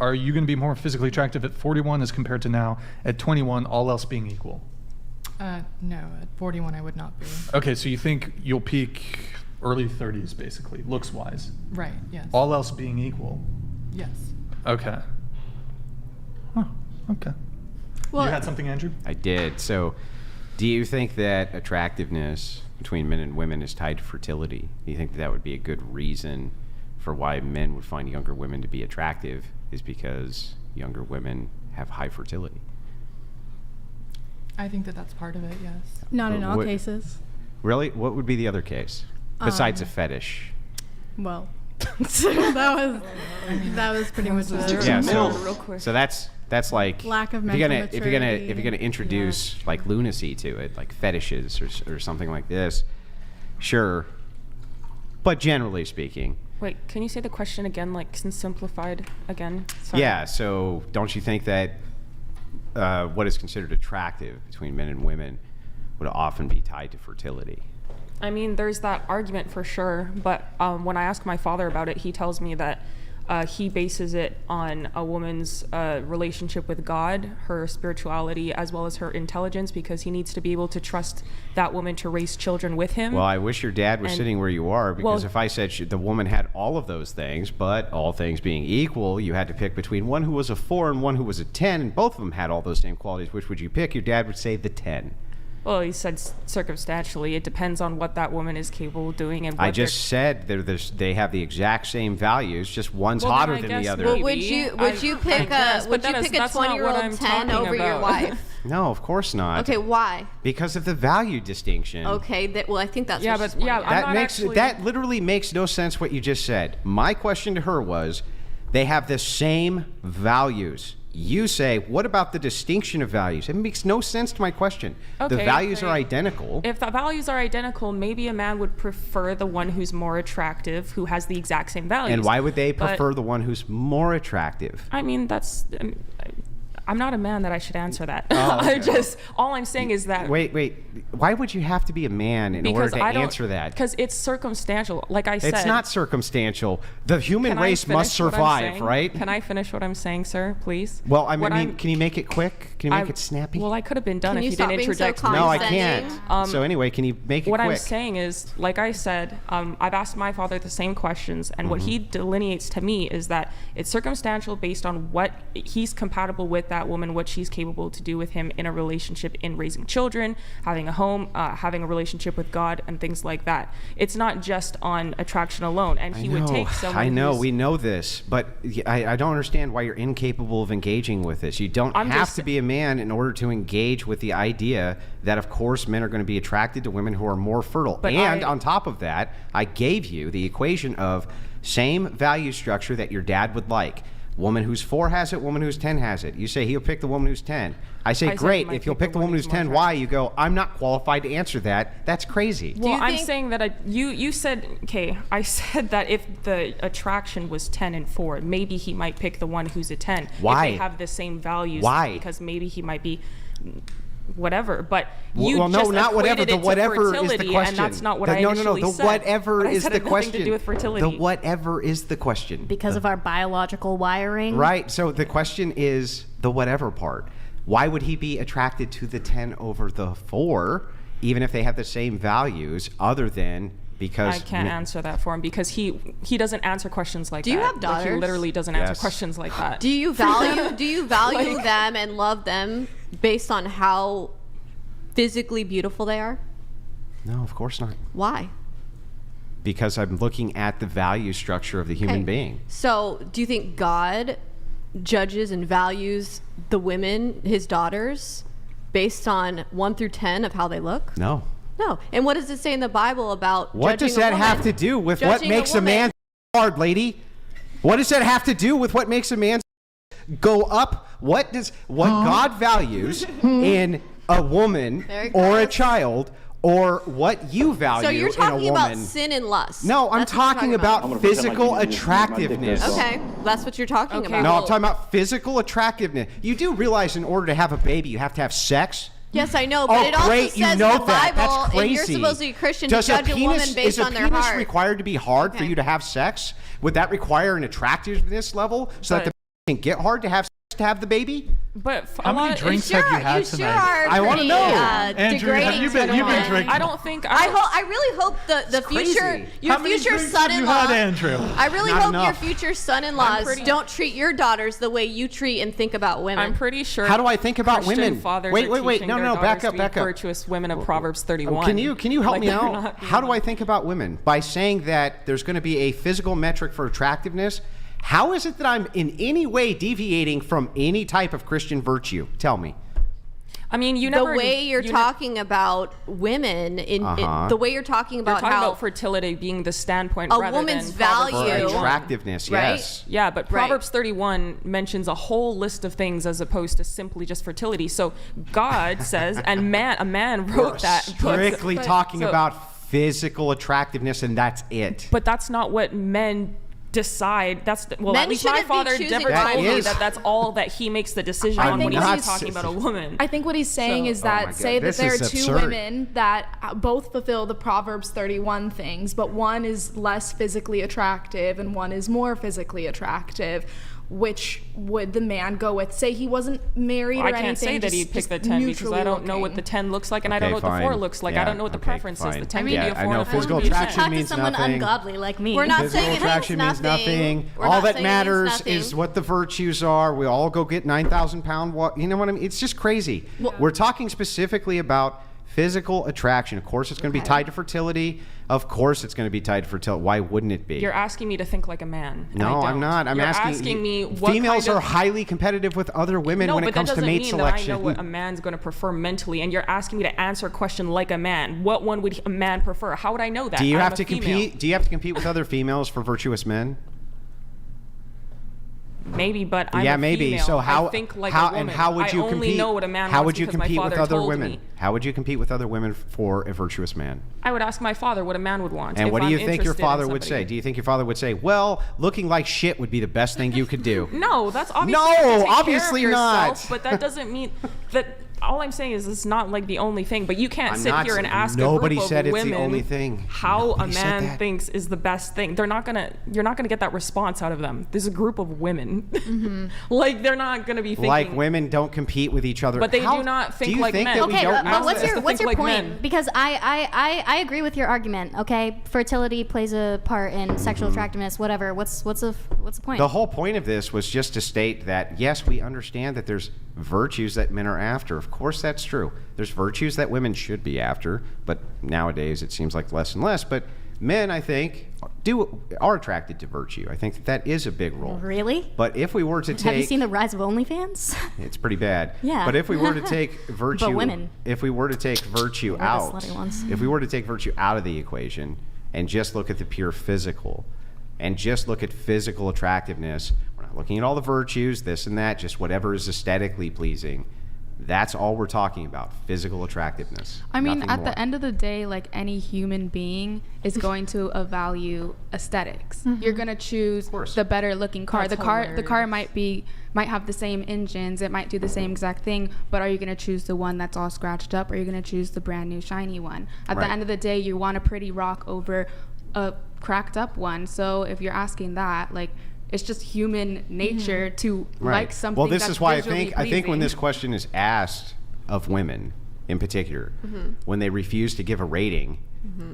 are you going to be more physically attractive at 41 as compared to now at 21, all else being equal? No, at 41 I would not be. Okay, so you think you'll peak early 30s, basically, looks-wise. Right, yes. All else being equal. Yes. Okay. Huh, okay. Well, You had something, Andrew? I did. So, do you think that attractiveness between men and women is tied to fertility? Do you think that would be a good reason for why men would find younger women to be attractive, is because younger women have high fertility? I think that that's part of it, yes. not in all What- cases. Really? What would be the other case besides a fetish? Well, that was pretty much it. Yeah. Real quick. So that's like Lack of if you're mental gonna maturity. if you're gonna introduce like lunacy to it, like fetishes or something like this, sure. But generally speaking, Wait, can you say the question again, like simplified again? Sorry. yeah. So don't you think that what is considered attractive between men and women would often be tied to fertility? I mean, there's that argument for sure, but when I ask my father about it, he tells me that he bases it on a woman's relationship with God, her spirituality, as well as her intelligence, because he needs to be able to trust that woman to raise children with him. Well, I wish your dad was And- sitting where you are, because Well- if I said the woman had all of those things, but all things being equal, you had to pick between one who was a 4 and one who was a 10, and both of them had all those same qualities, which would you pick? Your dad would say the 10. Well, he said circumstantially. It depends on what that woman is capable of doing and what I just said they have the exact same values, just one's Well, then hotter I than guess the other. Well, maybe. would you pick guess, a but that's not what 20-year-old I'm 10 talking over your about. wife? No, of course not. Okay, why? Because of the value distinction. Okay, well, I think that's Yeah, what but- she's pointing yeah, out. I'm That not makes actually- that literally makes no sense what you just said. My question to her was, they have the same values. You say, what about the distinction of values? It makes no sense to my question. The Okay, values are great. identical. If the values are identical, maybe a man would prefer the one who's more attractive, who has the exact same values. And why would they But- prefer the one who's more attractive? I mean, I'm not a man that I should answer that. Oh, okay. All I'm saying is that Wait. Why would you have to be a man in order because to I don't answer that? Because it's circumstantial. Like I said, It's not circumstantial. The human Can I race must finish what I'm survive, saying? right? Can I finish what I'm saying, sir, please? Well, I What mean, I'm- can you make it quick? Can you make it snappy? Well, I could have been done Can if you you stop didn't being so interject me. no, I condescending? can't. So anyway, can you make it What quick? I'm saying is, like I said, I've asked my father the same questions, and what he Mm-hmm. delineates to me is that it's circumstantial based on what he's compatible with that woman, what she's capable to do with him in a relationship, in raising children, having a home, having a relationship with God, and things like that. It's not just on attraction alone, and he would take someone. I know, who's- we know this, but I don't understand why you're incapable of engaging with this. You don't I'm have just- to be a man in order to engage with the idea that, of course, men are going to be attracted to women who are more fertile. But and I- on top of that, I gave you the equation of same value structure that your dad would like. Woman who's 4 has it, woman who's 10 has it. You say he'll pick the woman who's 10. I say, I said great, he might if you'll pick pick the the woman one who's who's more 10, why? You go, I'm not qualified to answer that. That's crazy. Well, you I'm think- saying that you said, okay, I said that if the attraction was 10 and 4, maybe he might pick the one who's a 10. Why? If they have the same values. Why? Because maybe he might be whatever. But Well, you no, just not whatever. equated The it to whatever is the fertility, question. and that's not what I no, initially The said. whatever What I is said the had nothing question. to do with fertility. The whatever is the question. Because of our biological wiring. Right. So the question is the whatever part. Why would he be attracted to the 10 over the 4, even if they have the same values, other than because I can't answer that for him because he doesn't answer questions like that. Do you have Like, daughters? he literally doesn't answer Yes. questions like that. Do you value Like- them and love them based on how physically beautiful they are? No, of course not. Why? Because I'm looking at the value structure of the human Okay. being. So, do you think God judges and values the women, his daughters, based on 1 through 10 of how they look? No. No. And what does it say in the Bible about What judging does a that have woman? to do with what Judging makes a woman. man hard, lady? What does that have to do with what makes a man go up? What God values in a woman Very or a close. child, or what you value So you're in a talking about woman? sin and lust. No, I'm That's what you're talking about physical attractiveness. Okay, that's what you're talking Okay, about. No, I'm talking about physical attractiveness. You do realize in order to have a baby, you have to have sex? Yes, I know, but Oh, it also great! says You in know the that. Bible, That's crazy. if you're supposedly a Christian, Does to judge a woman based on their Is a penis heart. required to be hard for Okay. you to have sex? Would that require an attractiveness level so that But- get hard to have the baby? But How many drinks have you had sure tonight? are I wanna pretty, know. Andrew, degrading have you to been? the You've been woman. drinking. I don't think I really hope the It's crazy. future your How many future drinks have you son-in-law. had, Andrew? I really Not hope enough. your future son-in-laws pretty- don't treat your daughters the way you treat and think about women. I'm pretty sure. How do I think about Christian women? Fathers Wait, are wait, wait. teaching No, their no, back daughters up, to be back up. Virtuous women of Proverbs 31. Can you help Like, me they're out? not being How do I think about women? By saying that there's going to be a physical metric for attractiveness, how is it that I'm in any way deviating from any type of Christian virtue? Tell me. I mean, you the never. way you're talking about women the way you're talking You're about talking how about fertility being the standpoint a rather woman's than Proverbs value- For 31. attractiveness, Right? yes. Yeah, but Right. Proverbs 31 mentions a whole list of things as opposed to simply just fertility. So God says, and a man wrote We're that. strictly talking So- about physical attractiveness, and that's it. But that's not what men decide. Men at least my shouldn't be father choosing never That told me is- that that's all that he makes the decision I'm on when not he's talking about a woman. I think what he's saying So- is Oh my that God, say that this there are is two absurd. women that both fulfill the Proverbs 31 things, but one is less physically attractive and one is more physically attractive. Which would the man go with? Say he wasn't married or I anything. can't say that he'd pick just the 10 because neutrally I don't know what looking. the 10 looks like, and I Okay, don't know what fine. the 4 looks like. Yeah, I don't know what the okay, preference is. fine. The 10 Yeah, could be a 4 I know and a 4 physical could be a 10. attraction Talk to means someone nothing. ungodly like me. We're not Physical saying it means attraction means nothing. We're All not that saying it means matters nothing. is what the virtues are. We all go get 9,000-pound you know what I mean? It's just crazy. We're talking specifically about physical attraction. Of course, it's going to be tied to fertility. Of course, it's going to be tied to fertility. Why wouldn't it be? You're asking me to think like a man. and I No, I'm don't. not. I'm You're asking me what females kind are of, highly competitive with other women no, when but it comes that to doesn't mate mean selection. that I know what a man's going to prefer mentally, and you're asking me to answer a question like a man. What one would a man prefer? How would I know that? Do you I'm have a to female. compete? Do you have to compete with other females for virtuous men? Maybe, but I'm Yeah, a maybe. female. So how I think like how a woman. and how would you I compete? only know what a man how wants would you because my compete with father other told women? me. How would you compete with other women for a virtuous man? I would ask my father what a man would want. And if what do I'm you think your interested in father would say? somebody. Do you think your father would say, "Well, looking like shit would be the best thing you could do"? No, that's obviously No, you have to take care of obviously yourself, not. But that doesn't mean that. All I'm saying is it's not like the only thing. But you can't I'm sit not here and saying- ask nobody a group said of it's the women only thing. how Nobody a said man that. thinks is the best thing. You're not gonna get that response out of them. There's a group of women, like they're not gonna be thinking Like women don't compete with each other. But they How- do not think do you like think men. That we Okay, don't but know what's this? your to what's think your like point? men. Because I agree with your argument. Okay, fertility plays a part in sexual attractiveness. Whatever. What's the point? The whole point of this was just to state that, yes, we understand that there's virtues that men are after. Of course, that's true. There's virtues that women should be after, but nowadays it seems like less and less. But men, I think, are attracted to virtue. I think that is a big role. Really? But if we were to take... Have you seen the rise of OnlyFans? It's pretty bad. Yeah. But if we were to take virtue... women. If we were to take virtue We're the out... slutty ones. If we were to take virtue out of the equation and just look at the pure physical and just look at physical attractiveness, we're not looking at all the virtues, this and that, just whatever is aesthetically pleasing. That's all we're talking about, physical attractiveness. I mean, Nothing at more. the end of the day, like any human being is going to value aesthetics. You're gonna choose course. the better looking car. That's The car hilarious. might have the same engines. It might do the same exact thing. But are you gonna choose the one that's all scratched up, or are you gonna choose the brand new shiny one? At Right. the end of the day, you want a pretty rock over a cracked up one. So if you're asking that, like, it's just human nature to like something. Well, this that's is why visually I think when pleasing. this question is asked of women in particular, when they refuse to give a rating,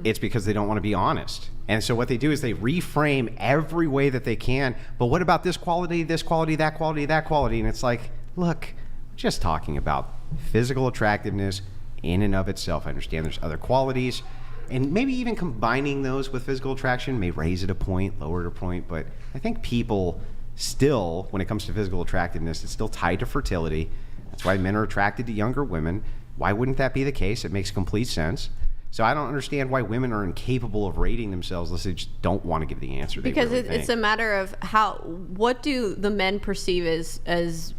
it's because they don't want to be honest. And so what they do is they reframe every way that they can. But what about this quality, that quality, that quality? And it's like, look, we're just talking about physical attractiveness in and of itself. I understand there's other qualities. And maybe even combining those with physical attraction may raise it a point, lower it a point. But I think people still, when it comes to physical attractiveness, it's still tied to fertility. That's why men are attracted to younger women. Why wouldn't that be the case? It makes complete sense. So I don't understand why women are incapable of rating themselves unless they just don't want to give the answer. They because really it's think. a matter of what do the men perceive as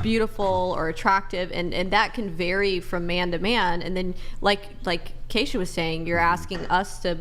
beautiful or attractive, and that can vary from man to man. And then like Keisha was saying, you're asking us to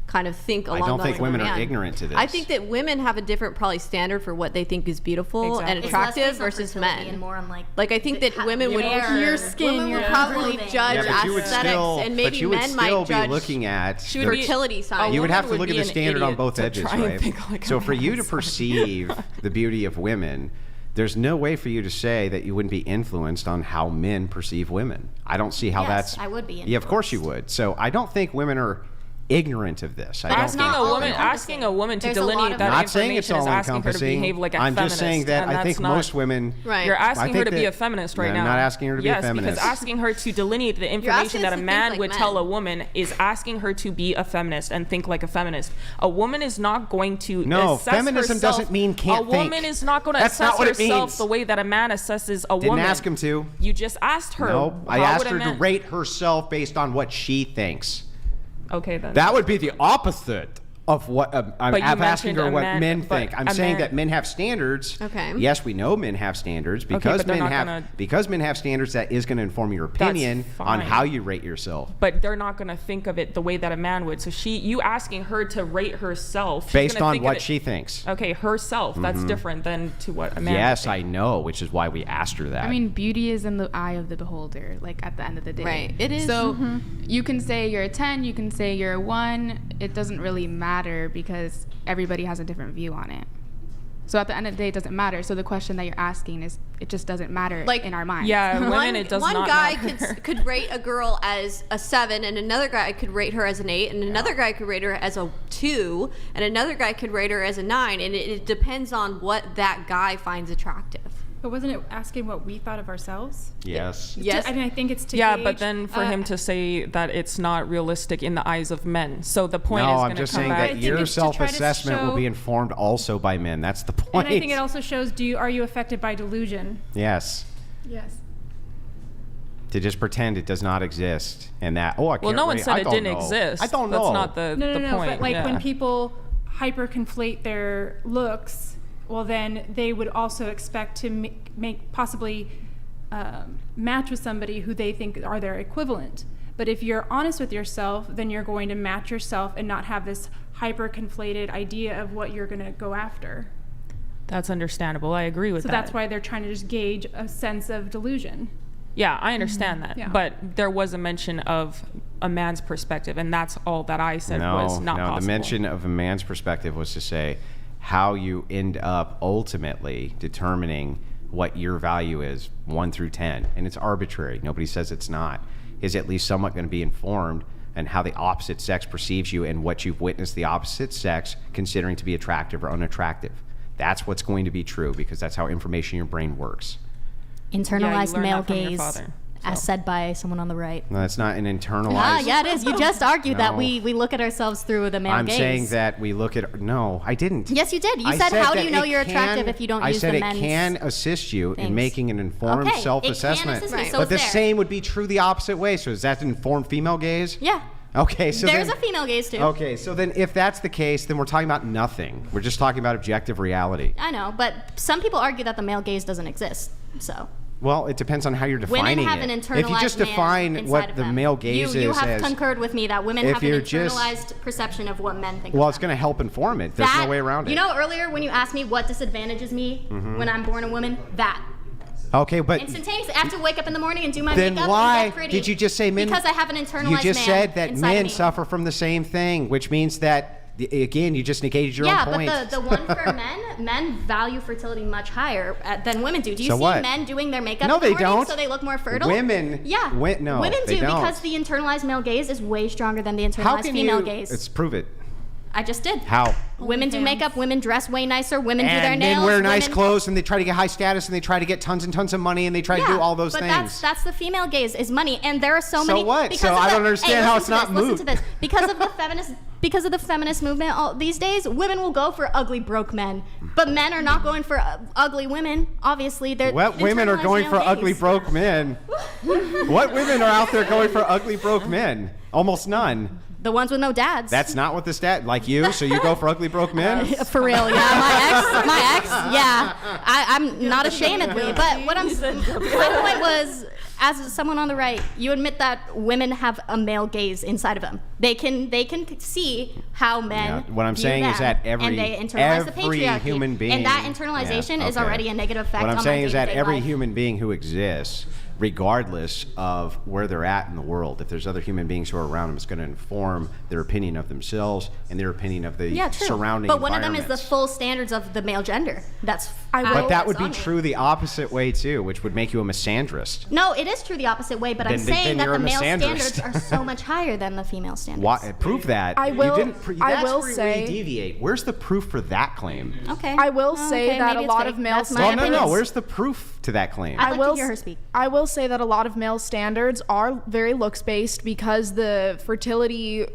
kind of think along I don't the think lines of women a are man. ignorant to this. I think that women have a different probably standard for what they think is beautiful and Exactly. It's less attractive based on versus fertility men. and more on Like I think that women would Your skin, women would your probably clothing. judge Yeah, but you would aesthetics, still, and maybe but you would men still might be judge looking at She would be- fertility signs. you would woman have to would look at be the an standard on idiot both to edges, try and right? think like a So for you to man. perceive the beauty of women, there's no way for you to say that you wouldn't be influenced on how men perceive women. I don't see how Yes, that's. I would be Yeah, of course you influenced. would. So I don't think women are ignorant of this. I But don't it's think. not all encompassing. Asking a woman to There's a lot delineate of- that I'm not saying information it's all is asking her to encompassing. behave like a I'm feminist. just saying that and I that's think not- most women. Right. You're I asking think her to be that- a feminist right I'm now. not asking her to be a yes, feminist. because asking her to delineate the information asking that us a to man think like would men. tell a woman is asking her to be a feminist and think like a feminist. A woman is not going to No, assess feminism herself. doesn't mean can't A woman think. is not going to That's assess not what it herself means. the way that a man assesses a Didn't woman. ask him to. You just asked her. No, I how asked would a her to man- rate herself based on what she thinks. Okay, then. That would be the opposite of what I'm But you asking her mentioned a what man- men but think. I'm a saying man- that men have standards. Okay. Yes, we know men have standards because but they're men not have gonna- because men have standards. That is going to inform your opinion on fine. how you rate yourself But they're not going to think of it the way that a man would. So you asking her to rate herself she's based gonna on think of what it- she thinks. Okay, herself. That's different than to what a man. Yes, would I think. know, which is why we asked her that. I mean, beauty is in the eye of the beholder, like at the end of the day. Right, it is. So you can say you're a 10, you can say you're a 1. It doesn't really matter because everybody has a different view on it. So at the end of the day, it doesn't matter. So the question that you're asking is, it just doesn't matter Like- in our minds. Yeah, women, one, it does one not guy matter. could rate a girl as a 7, and another guy could rate her as an 8, and another guy could rate her as a 2, and another guy could rate her as a 9, and it depends on what that guy finds attractive. But wasn't it asking what we thought of ourselves? yes. Yes. I mean, I think it's to Yeah, gauge, but then for him to say that it's not realistic in the eyes of men. So the point No, is I'm going to just come saying back. I that think your it's to try to self-assessment will show- be informed also by men. That's the point. And I think it also shows, are you affected by delusion? Yes. Yes. To just pretend it does not exist and that I can't Well, no one rate- said I it don't didn't know. exist. I don't know. That's not the No, the no, no. point. But like yeah. when people hyper conflate their looks, well, then they would also expect to make possibly match with somebody who they think are their equivalent. But if you're honest with yourself, then you're going to match yourself and not have this hyper conflated idea of what you're going to go after. That's understandable. I agree with So that. that's why they're trying to just gauge a sense of delusion. Yeah, I understand that. Yeah. But there was a mention of a man's perspective, and that's all that I said was not possible. The mention of a man's perspective was to say how you end up ultimately determining what your value is 1 through 10, and it's arbitrary. Nobody says it's not. Is at least somewhat going to be informed and how the opposite sex perceives you and what you've witnessed the opposite sex considering to be attractive or unattractive. That's what's going to be true because that's how information in your brain works. Internalized learned male that from your gaze, father, as so. said by someone on the right. No, that's not an internalized. Ah, yeah, it is. You just argued that No. we look at ourselves through the male I'm gaze. saying that we look at. No, I didn't. Yes, you did. You I said, how do that you know it you're can- attractive if you don't I use said the it men's can assist you in things. making an informed Okay, it can self-assessment. assist me, Right. so But is the there. same would be true the opposite way. So is that informed female gaze? Yeah. Okay, so There's then, a female gaze, too. Okay, so then if that's the case, then we're talking about nothing. We're just talking about objective reality. I know, but some people argue that the male gaze doesn't exist. So Well, it depends on how you're defining women have it. an internalized If you just man define inside what of the them. male gaze you is have as, concurred with me that women if have an you're just- internalized perception of what men think. well, of it's them. going to help inform it. There's That- no way around it. You know, earlier when you asked me what disadvantages me when I'm born a woman, that. Okay, but Instantaneously, I have to wake up in the morning and do my then makeup why and get pretty. did you just say men? Because I have an internalized You just man said that inside of men me. suffer from the same thing, which means that again, you just negated your Yeah, own point. but the one for men value fertility much higher than women do. Do you So see what? men doing their makeup No, in the they morning don't. so they look more fertile? Women- Yeah. no, women they do don't. because the internalized male gaze is way stronger than the How internalized can female you? gaze. Let's prove it. I just did. How? Women do makeup, women dress way nicer, women do their And nails. men wear nice women- clothes, and they try to get high status, and they try to get tons and tons of money, and they try to do all those but things. that's the female gaze is money, and there are so many. what? because So of I the- don't understand hey, how listen it's to not this, moot. Listen to this. Because of the feminist movement these days, women will go for ugly broke men, but men are not going for ugly women. Obviously, they're What women are internalized going male for gaze. ugly broke men? What women are out there going for ugly broke men? Almost none. The ones with no dads. That's not what the stat, like you, so you go for ugly broke men? For real, yeah. My ex, yeah. I'm not ashamedly, but my point was, as someone on the right, you admit that women have a male gaze inside of them. They can see how men. Yeah, what I'm view saying is them, that and they internalize the every patriarchy. human being, and that internalization is already a negative effect. What I'm on saying my is that day-to-day every life. human being who exists, regardless of where they're at in the world, if there's other human beings who are around them, it's going to inform their opinion of themselves and their opinion of the Yeah, true. surrounding But one of them is the environments. full standards of the male gender. That's But that would be true the opposite way too, which would make you a misandrist. No, it is true the opposite way, but I'm Then saying that you're the a male misandrist. standards are so much higher than the female standards. Why, prove that. I will- You didn't I that's will where say- you deviate. Where's the proof for that claim? Okay. I will say Okay, that maybe a it's lot fake. of male That's my Well, no, opinion. no. Where's the proof to that claim? I'd like to will hear her s- speak. I will say that a lot of male standards are very looks based because the fertility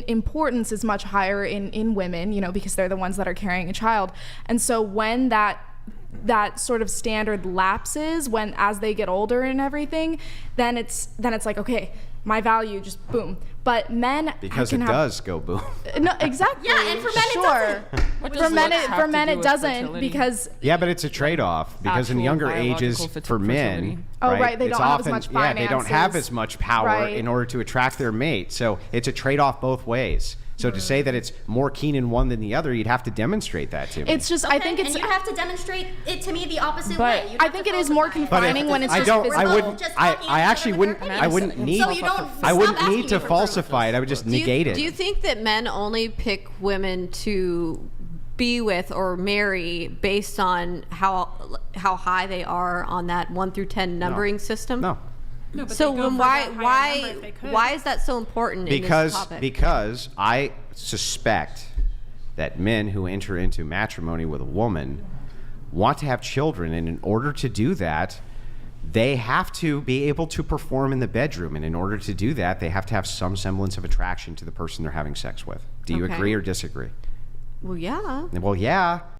importance is much higher in women, because they're the ones that are carrying a child. And so when that sort of standard lapses as they get older and everything, then it's like, okay, my value just boom. But men Because can it have, does go boom. No, exactly. Yeah, and for men it sure. What For does men, looks it, have for to men do it with doesn't fertility? because Yeah, but it's a trade-off because in Actual younger biological ages fertility. for men, Oh, right, they it's don't have as often, much yeah, they don't have finances. as much power Right. in order to attract their mate. So it's a trade-off both ways. So to say that it's more keen in one than the other, you'd have to demonstrate that to me. it's just I think it's and you have to demonstrate it to me the opposite But way. I think it is more confining when it's I just don't. physical. I wouldn't. Just I, talking I each actually other wouldn't. with their I wouldn't opinions. need. So you don't I wouldn't stop need asking to me for falsify it. I would just negate it. Do you think that men only pick women to be with or marry based on how high they are on that 1 through 10 numbering system? No. No, but So they go then for that higher number if they could. why is that so important in this topic? Because I suspect that men who enter into matrimony with a woman want to have children, and in order to do that, they have to be able to perform in the bedroom, and in order to do that, they have to have some semblance of attraction to the person they're having sex with. Do you Okay. agree or disagree? Well, yeah. Well, yeah.